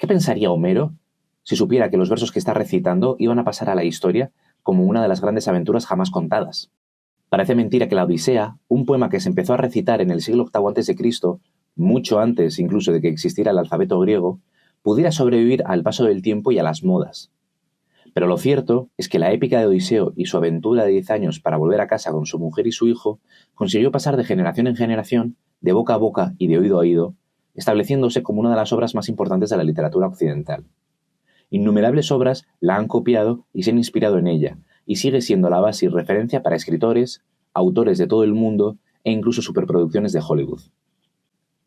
¿Qué pensaría Homero si supiera que los versos que está recitando iban a pasar a la historia como una de las grandes aventuras jamás contadas? Parece mentira que la Odisea, un poema que se empezó a recitar en el siglo VIII a.C., mucho antes incluso de que existiera el alfabeto griego, pudiera sobrevivir al paso del tiempo y a las modas. Pero lo cierto es que la épica de Odiseo y su aventura de 10 años para volver a casa con su mujer y su hijo consiguió pasar de generación en generación, de boca a boca y de oído a oído, estableciéndose como una de las obras más importantes de la literatura occidental. Innumerables obras la han copiado y se han inspirado en ella, y sigue siendo la base y referencia para escritores, autores de todo el mundo e incluso superproducciones de Hollywood.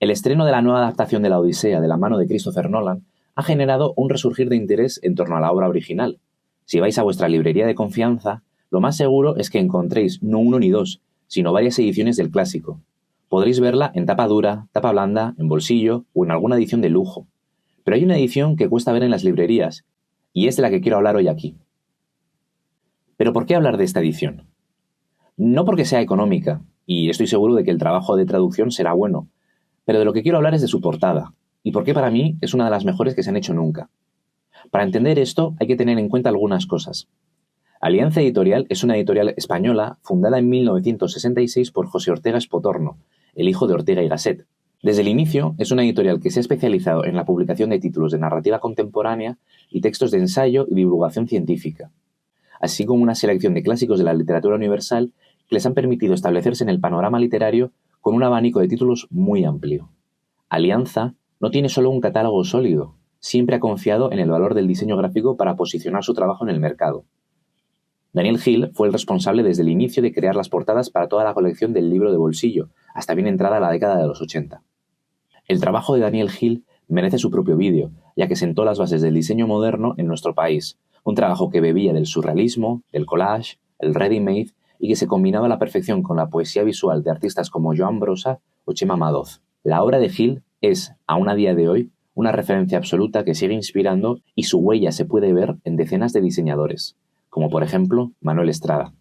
El estreno de la nueva adaptación de la Odisea de la mano de Christopher Nolan ha generado un resurgir de interés en torno a la obra original. Si vais a vuestra librería de confianza, lo más seguro es que encontréis no uno ni dos, sino varias ediciones del clásico. Podréis verla en tapa dura, tapa blanda, en bolsillo o en alguna edición de lujo. Pero hay una edición que cuesta ver en las librerías, y es de la que quiero hablar hoy aquí. ¿Pero por qué hablar de esta edición? No porque sea económica, y estoy seguro de que el trabajo de traducción será bueno, pero de lo que quiero hablar es de su portada, y porque para mí es una de las mejores que se han hecho nunca. Para entender esto hay que tener en cuenta algunas cosas. Alianza Editorial es una editorial española fundada en 1966 por José Ortega Espotorno, el hijo de Ortega y Gasset. Desde el inicio es una editorial que se ha especializado en la publicación de títulos de narrativa contemporánea y textos de ensayo y divulgación científica, así como una selección de clásicos de la literatura universal que les han permitido establecerse en el panorama literario con un abanico de títulos muy amplio. Alianza no tiene solo un catálogo sólido, siempre ha confiado en el valor del diseño gráfico para posicionar su trabajo en el mercado. Daniel Hill fue el responsable desde el inicio de crear las portadas para toda la colección del libro de bolsillo, hasta bien entrada la década de los 80. El trabajo de Daniel Hill merece su propio vídeo, ya que sentó las bases del diseño moderno en nuestro país, un trabajo que bebía del surrealismo, del collage, el ready-made y que se combinaba a la perfección con la poesía visual de artistas como Joan Brossa o Chema Madoz. La obra de Hill es, aún a día de hoy, una referencia absoluta que sigue inspirando y su huella se puede ver en decenas de diseñadores, como por ejemplo Manuel Estrada.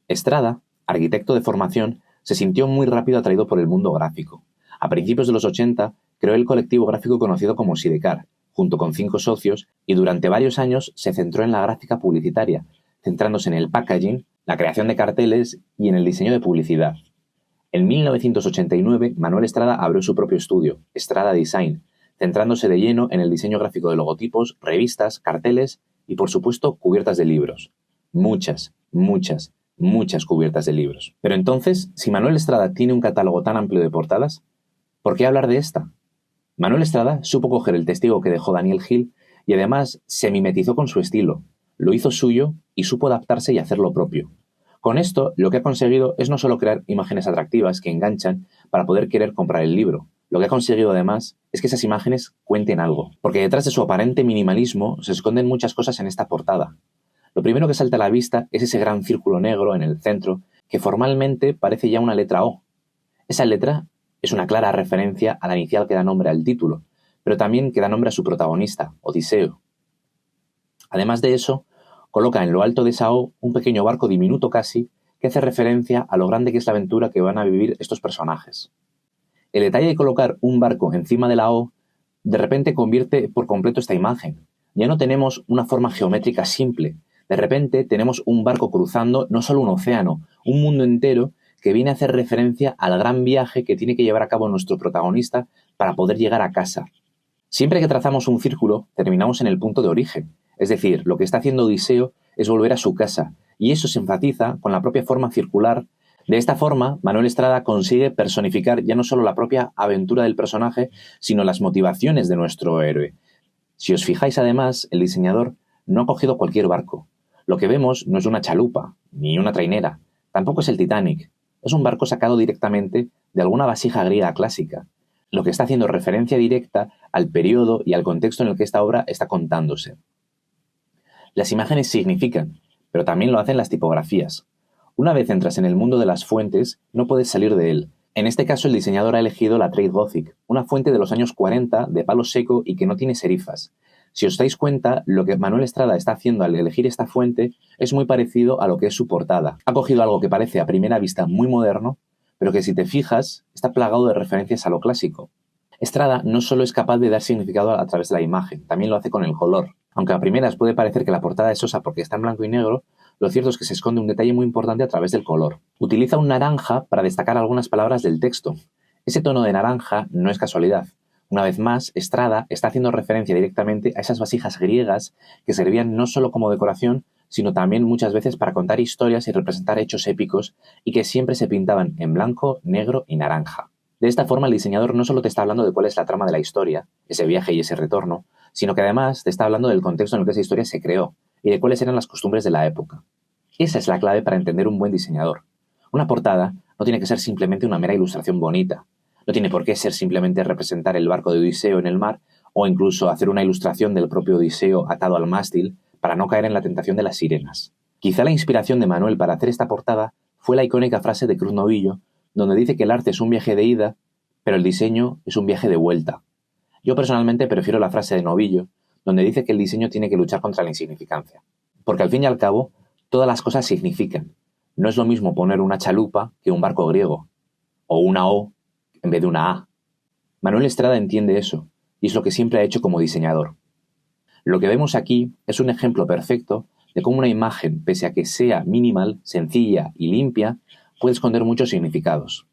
Estrada, arquitecto de formación, se sintió muy rápido atraído por el mundo gráfico. A principios de los 80 creó el colectivo gráfico conocido como Sidecar, junto con 5 socios, y durante varios años se centró en la gráfica publicitaria, centrándose en el packaging, la creación de carteles y en el diseño de publicidad. En 1989, Manuel Estrada abrió su propio estudio, Estrada Design, centrándose de lleno en el diseño gráfico de logotipos, revistas, carteles y, por supuesto, cubiertas de libros. Muchas cubiertas de libros. Pero entonces, si Manuel Estrada tiene un catálogo tan amplio de portadas, ¿por qué hablar de esta? Manuel Estrada supo coger el testigo que dejó Daniel Hill y además se mimetizó con su estilo, lo hizo suyo y supo adaptarse y hacer lo propio. Con esto, lo que ha conseguido es no solo crear imágenes atractivas que enganchan para poder querer comprar el libro. Lo que ha conseguido además es que esas imágenes cuenten algo, porque detrás de su aparente minimalismo se esconden muchas cosas en esta portada. Lo primero que salta a la vista es ese gran círculo negro en el centro que formalmente parece ya una letra O. Esa letra es una clara referencia a la inicial que da nombre al título, pero también que da nombre a su protagonista, Odiseo. Además de eso, coloca en lo alto de esa O un pequeño barco diminuto casi que hace referencia a lo grande que es la aventura que van a vivir estos personajes. El detalle de colocar un barco encima de la O de repente convierte por completo esta imagen. Ya no tenemos una forma geométrica simple. De repente tenemos un barco cruzando no solo un océano, un mundo entero que viene a hacer referencia al gran viaje que tiene que llevar a cabo nuestro protagonista para poder llegar a casa. Siempre que trazamos un círculo, terminamos en el punto de origen. Es decir, lo que está haciendo Odiseo es volver a su casa, y eso se enfatiza con la propia forma circular. De esta forma, Manuel Estrada consigue personificar ya no solo la propia aventura del personaje, sino las motivaciones de nuestro héroe. Si os fijáis además, el diseñador no ha cogido cualquier barco. Lo que vemos no es una chalupa, ni una trainera, tampoco es el Titanic. Es un barco sacado directamente de alguna vasija griega clásica, lo que está haciendo referencia directa al periodo y al contexto en el que esta obra está contándose. Las imágenes significan, pero también lo hacen las tipografías. Una vez entras en el mundo de las fuentes, no puedes salir de él. En este caso, el diseñador ha elegido la Trade Gothic, una fuente de los años 40, de palo seco y que no tiene serifas. Si os dais cuenta, lo que Manuel Estrada está haciendo al elegir esta fuente es muy parecido a lo que es su portada. Ha cogido algo que parece a primera vista muy moderno, pero que si te fijas, está plagado de referencias a lo clásico. Estrada no solo es capaz de dar significado a través de la imagen, también lo hace con el color. Aunque a primeras puede parecer que la portada es sosa porque está en blanco y negro, lo cierto es que se esconde un detalle muy importante a través del color. Utiliza un naranja para destacar algunas palabras del texto. Ese tono de naranja no es casualidad. Una vez más, Estrada está haciendo referencia directamente a esas vasijas griegas que servían no solo como decoración, sino también muchas veces para contar historias y representar hechos épicos y que siempre se pintaban en blanco, negro y naranja. De esta forma, el diseñador no solo te está hablando de cuál es la trama de la historia, ese viaje y ese retorno, sino que además te está hablando del contexto en el que esa historia se creó y de cuáles eran las costumbres de la época. Esa es la clave para entender un buen diseñador. Una portada no tiene que ser simplemente una mera ilustración bonita. No tiene por qué ser simplemente representar el barco de Odiseo en el mar o incluso hacer una ilustración del propio Odiseo atado al mástil para no caer en la tentación de las sirenas. Quizá la inspiración de Manuel para hacer esta portada fue la icónica frase de Cruz Novillo, donde dice que el arte es un viaje de ida, pero el diseño es un viaje de vuelta. Yo personalmente prefiero la frase de Novillo, donde dice que el diseño tiene que luchar contra la insignificancia. Porque al fin y al cabo, todas las cosas significan. No es lo mismo poner una chalupa que un barco griego, o una O en vez de una A. Manuel Estrada entiende eso, y es lo que siempre ha hecho como diseñador. Lo que vemos aquí es un ejemplo perfecto de cómo una imagen, pese a que sea minimal, sencilla y limpia, puede esconder muchos significados.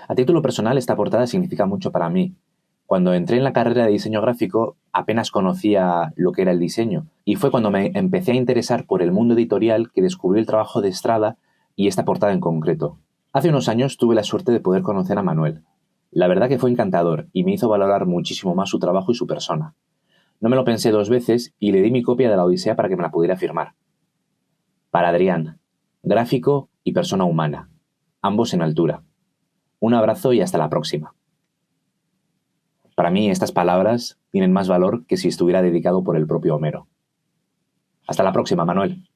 A título personal, esta portada significa mucho para mí. Cuando entré en la carrera de diseño gráfico, apenas conocía lo que era el diseño, y fue cuando me empecé a interesar por el mundo editorial que descubrí el trabajo de Estrada y esta portada en concreto. Hace unos años tuve la suerte de poder conocer a Manuel. La verdad que fue encantador y me hizo valorar muchísimo más su trabajo y su persona. No me lo pensé dos veces y le di mi copia de la Odisea para que me la pudiera firmar. Para Adrián, gráfico y persona humana, ambos en altura. Un abrazo y hasta la próxima. Para mí estas palabras tienen más valor que si estuviera dedicado por el propio Homero. Hasta la próxima, Manuel.